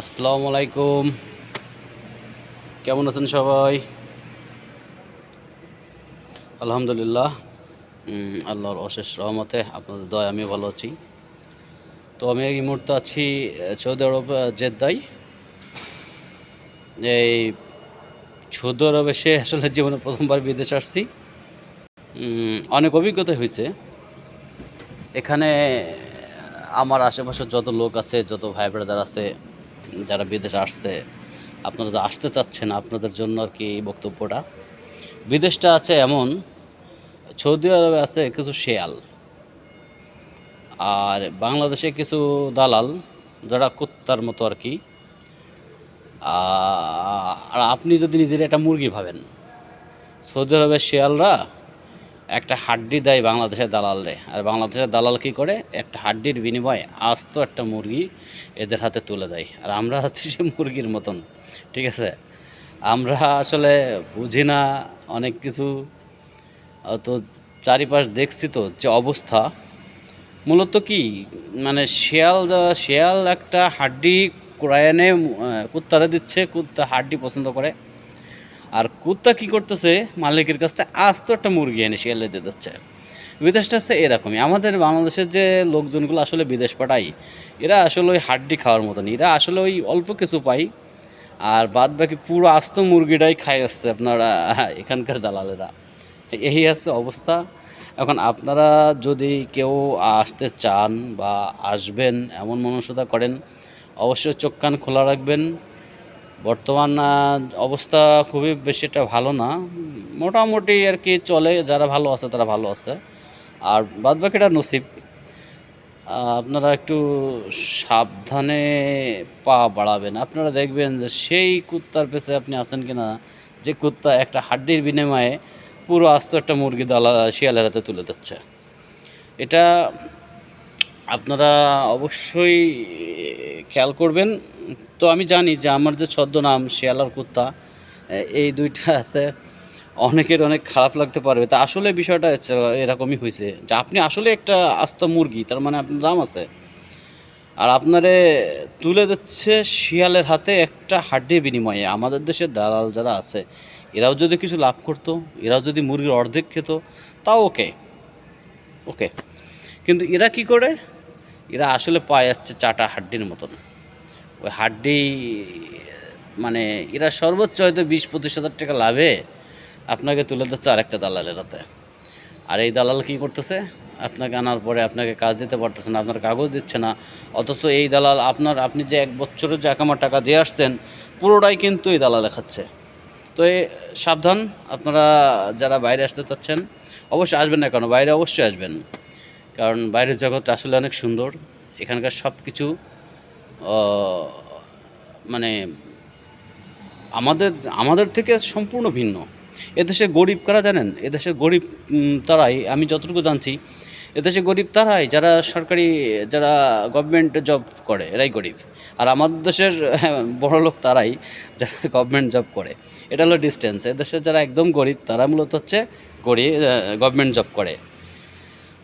আসসালামু আলাইকুম। কেমন আছেন সবাই? আলহামদুলিল্লাহ। আল্লাহর অশেষ রহমতে আপনাদের দয়ায় আমিও ভালো আছি। তো আমি এই মুহূর্তে আছি সৌদি আরব, জেদ্দায়। এই সৌদি আরব এসে আসলে জীবনে প্রথমবার বিদেশে আসছি। অনেক অভিজ্ঞতা হয়েছে। এখানে আমার আশেপাশে যত লোক আছে, যত ভাই ব্রাদার আছে যারা বিদেশে আসছে, আপনারা তো আসতে চাচ্ছেন, আপনাদের জন্য আর কি এই বক্তব্যটা। বিদেশটা আছে এমন, সৌদি আরবে আছে কিছু শেয়াল, আর বাংলাদেশে কিছু দালাল যারা কুত্তার মতো আর কি। আর আপনি যদি নিজের একটা মুরগি ভাবেন, সৌদি আরবের শেয়ালরা একটা হাড্ডি দেয় বাংলাদেশের দালালরে, আর বাংলাদেশের দালাল কী করে, একটা হাড্ডির বিনিময়ে আস্ত একটা মুরগি এদের হাতে তুলে দেয়। আর আমরা হচ্ছে সে মুরগির মতন, ঠিক আছে? আমরা আসলে বুঝি না অনেক কিছু। তো চারিপাশ দেখছি তো যে অবস্থা, মূলত কি মানে শেয়াল একটা হাড্ডি কুড়ায় এনে কুত্তারে দিচ্ছে, কুত্তা হাড্ডি পছন্দ করে। আর কুত্তা কি করতেছে, মালিকের কাছ থেকে আস্ত একটা মুরগি এনে শিয়ালে দিয়ে দিচ্ছে। বিদেশটা হচ্ছে এরকমই। আমাদের বাংলাদেশের যে লোকজনগুলো আসলে বিদেশ পাঠায়, এরা আসলে ওই হাড্ডি খাওয়ার মতন, এরা আসলে ওই অল্প কিছু পায়, আর বাদ বাকি পুরো আস্ত মুরগিটাই খাই আসছে আপনারা এখানকার দালালেরা। এই হচ্ছে অবস্থা। এখন আপনারা যদি কেউ আসতে চান বা আসবেন এমন মনস্কতা করেন, অবশ্যই চোখ কান খোলা রাখবেন। বর্তমান অবস্থা খুবই বেশি একটা ভালো না, মোটামুটি আর কি চলে। যারা ভালো আছে তারা ভালো আছে, আর বাদ বাকিটা নসিব। আপনারা একটু সাবধানে পা বাড়াবেন। আপনারা দেখবেন যে সেই কুত্তার পেছে আপনি আছেন কিনা, যে কুত্তা একটা হাড্ডির বিনিময়ে পুরো আস্ত একটা মুরগি শিয়ালের হাতে তুলে দিচ্ছে। এটা আপনারা অবশ্যই খেয়াল করবেন। তো আমি জানি যে আমার যে ছদ্মনাম শিয়াল আর কুত্তা, এই দুইটা আছে, অনেকের অনেক খারাপ লাগতে পারবে। তা আসলে বিষয়টা এরকমই হয়েছে যে আপনি আসলে একটা আস্ত মুরগি, তার মানে আপনার দাম আছে, আর আপনারে তুলে দিচ্ছে শিয়ালের হাতে একটা হাড্ডির বিনিময়ে। আমাদের দেশের দালাল যারা আছে, এরাও যদি কিছু লাভ করতো, এরাও যদি মুরগির অর্ধেক খেত, তাও ওকে ওকে। কিন্তু এরা কি করে, এরা আসলে পায় যাচ্ছে চাটা হাড্ডির মতন। ওই হাড্ডি মানে এরা সর্বোচ্চ হয়তো 20-25 হাজার টাকা লাভে আপনাকে তুলে দিচ্ছে আরেকটা দালালের হাতে। আর এই দালাল কী করতেছে, আপনাকে আনার পরে আপনাকে কাজ দিতে পারতেছে না, আপনার কাগজ দিচ্ছে না। অথচ এই দালাল আপনি যে 1 বছরের যে একামা টাকা দিয়ে আসছেন, পুরোটাই কিন্তু এই দালালে খাচ্ছে। তো সাবধান আপনারা যারা বাইরে আসতে চাচ্ছেন। অবশ্যই আসবেন না কেন, বাইরে অবশ্যই আসবেন, কারণ বাইরের জগৎ আসলে অনেক সুন্দর। এখানকার সব কিছু মানে আমাদের থেকে সম্পূর্ণ ভিন্ন। এদেশে গরিব কারা জানেন? এদেশের গরিব তারাই, আমি যতটুকু জানছি, এদেশে গরিব তারাই যারা সরকারি, যারা গভর্নমেন্ট জব করে, এরাই গরিব। আর আমাদের দেশের বড়লোক তারাই যারা গভর্নমেন্ট জব করে। এটা হলো ডিস্টেন্স। এদেশের যারা একদম গরিব তারা মূলত হচ্ছে গভর্নমেন্ট জব করে।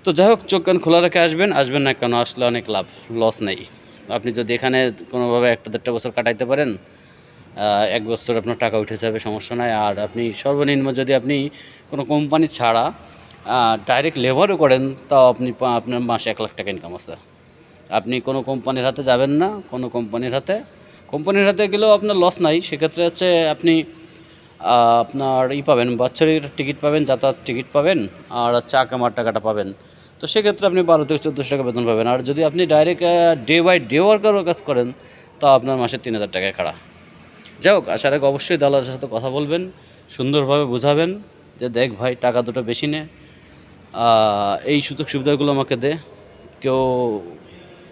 তো যাই হোক, চোখ কান খোলা রেখে আসবেন না কেন, আসলে অনেক লাভ, লস নেই। আপনি যদি এখানে কোনোভাবে 1-1.5 বছর কাটাইতে পারেন, 1 বছর আপনার টাকা উঠে যাবে, সমস্যা নাই। আর আপনি সর্বনিম্ন যদি আপনি কোনো কোম্পানি ছাড়া ডাইরেক্ট লেবারও করেন, তাও আপনার মাসে 1 লাখ টাকা ইনকাম আছে। আপনি কোনো কোম্পানির হাতে যাবেন না, কোনো কোম্পানির হাতে গেলেও আপনার লস নাই। সেক্ষেত্রে হচ্ছে আপনি আপনার পাবেন, বাৎসরিক টিকিট পাবেন, যাতায়াত টিকিট পাবেন, আর কামার টাকাটা পাবেন। তো সেক্ষেত্রে আপনি 1200-1400 টাকা বেতন পাবেন। আর যদি আপনি ডাইরেক্ট ডে বাই ডে ওয়ার্কারও কাজ করেন, তা আপনার মাসে 3000 টাকায় খাড়া। যাই হোক, আসার আগে অবশ্যই দালালের সাথে কথা বলবেন, সুন্দরভাবে বোঝাবেন যে দেখ ভাই, টাকা দুটো বেশি নে, এই সুযোগ সুবিধাগুলো আমাকে দে। কেউ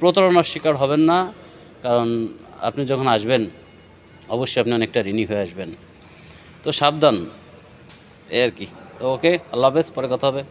প্রতারণার শিকার হবেন না, কারণ আপনি যখন আসবেন অবশ্যই আপনি অনেকটা ঋণী হয়ে আসবেন। তো সাবধান, এই আর কি। তো ওকে, আল্লাহ হাফেজ, পরে কথা হবে।